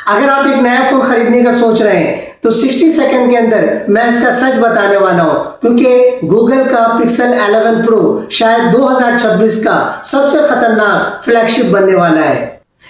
अगर आप एक नया फोन खरीदने का सोच रहे हैं तो 60 सेकंड के अंदर मैं इसका सच बताने वाला हूं, क्योंकि गूगल का पिक्सल 11 प्रो शायद 2026 का सबसे खतरनाक फ्लैगशिप बनने वाला है।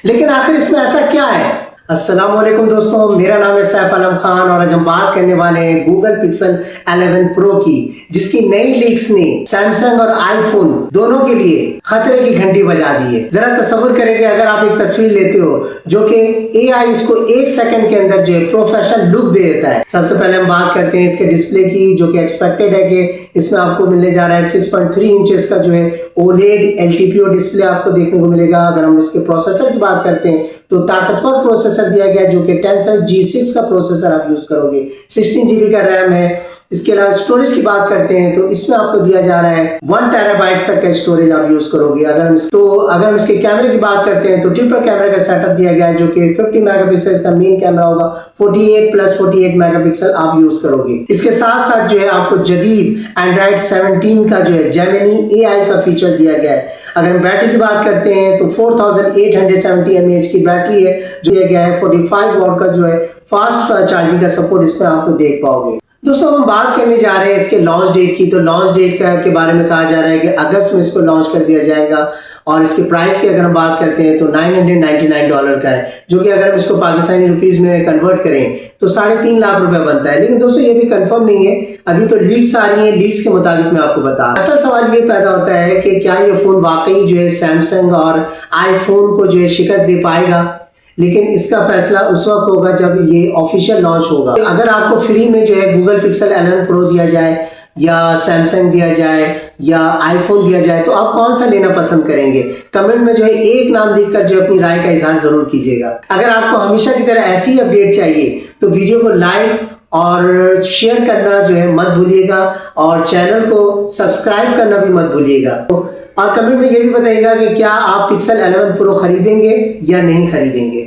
लेकिन आखिर इसमें ऐसा क्या है? अस्सलाम वालेकुम दोस्तों, मेरा नाम है सैफ आलम खान और आज हम बात करने वाले हैं गूगल पिक्सल 11 प्रो की, जिसकी नई लीक्स ने सैमसंग और आईफोन दोनों के लिए खतरे की घंटी बजा दी है। जरा तस्वीर करें कि अगर आप एक तस्वीर लेते हो जो कि एआई इसको 1 सेकंड के अंदर जो है प्रोफेशनल लुक दे देता है। सबसे पहले हम बात करते हैं इसके डिस्प्ले की, जो कि एक्सपेक्टेड है कि इसमें आपको मिलने जा रहा है 6.3 इंचेस का जो है ओलेड एलटीपीओ डिस्प्ले आपको देखने को मिलेगा। अगर हम इसके प्रोसेसर की बात करते हैं तो ताकतवर प्रोसेसर दिया गया जो कि टेंसर G6 का प्रोसेसर आप यूज करोगे। 16 GB का रैम है। इसके अलावा स्टोरेज की बात करते हैं तो इसमें आपको दिया जा रहा है 1 टेराबाइट्स तक का स्टोरेज आप यूज करोगे। अगर हम इसके कैमरे की बात करते हैं तो ट्रिपल कैमरे का सेटअप दिया गया है, जो कि 50 मेगापिक्सल इसका मेन कैमरा होगा, 48+48 मेगापिक्सल आप यूज करोगे। इसके साथ साथ जो है आपको जदीद एंड्रॉइड 17 का जो है जेमिनी AI का फीचर दिया गया है। अगर हम बैटरी की बात करते हैं तो 4870 mAh की बैटरी है, जो दिया गया है 45 वॉट का जो है फास्ट चार्जिंग का सपोर्ट इसमें आपको देख पाओगे। दोस्तों हम बात करने जा रहे हैं इसके लॉन्च डेट की। तो लॉन्च डेट के बारे में कहा जा रहा है कि अगस्त में इसको लॉन्च कर दिया जाएगा और इसके प्राइस की अगर हम बात करते हैं तो $999 का है, जो कि अगर हम इसको पाकिस्तानी रुपीस में कन्वर्ट करें तो 3.5 लाख रुपए बनता है। लेकिन दोस्तों ये भी कंफर्म नहीं है, अभी तो लीक्स आ रही हैं, लीक्स के मुताबिक मैं आपको बता। असल सवाल ये पैदा होता है कि क्या ये फोन वाकई जो है सैमसंग और आईफोन को जो है शिकस्त दे पाएगा। लेकिन इसका फैसला उस वक्त होगा जब ये ऑफिशियल लॉन्च होगा। अगर आपको फ्री में जो है गूगल पिक्सल 11 प्रो दिया जाए या सैमसंग दिया जाए या आईफोन दिया जाए तो आप कौन सा लेना पसंद करेंगे? कमेंट में जो है एक नाम लिखकर जो अपनी राय का इजहार जरूर कीजिएगा। अगर आपको हमेशा की तरह ऐसी अपडेट चाहिए तो वीडियो को लाइक और शेयर करना जो है मत भूलिएगा और चैनल को सब्सक्राइब करना भी मत भूलिएगा। और कमेंट में ये भी बताइएगा कि क्या आप पिक्सल 11 प्रो खरीदेंगे या नहीं खरीदेंगे।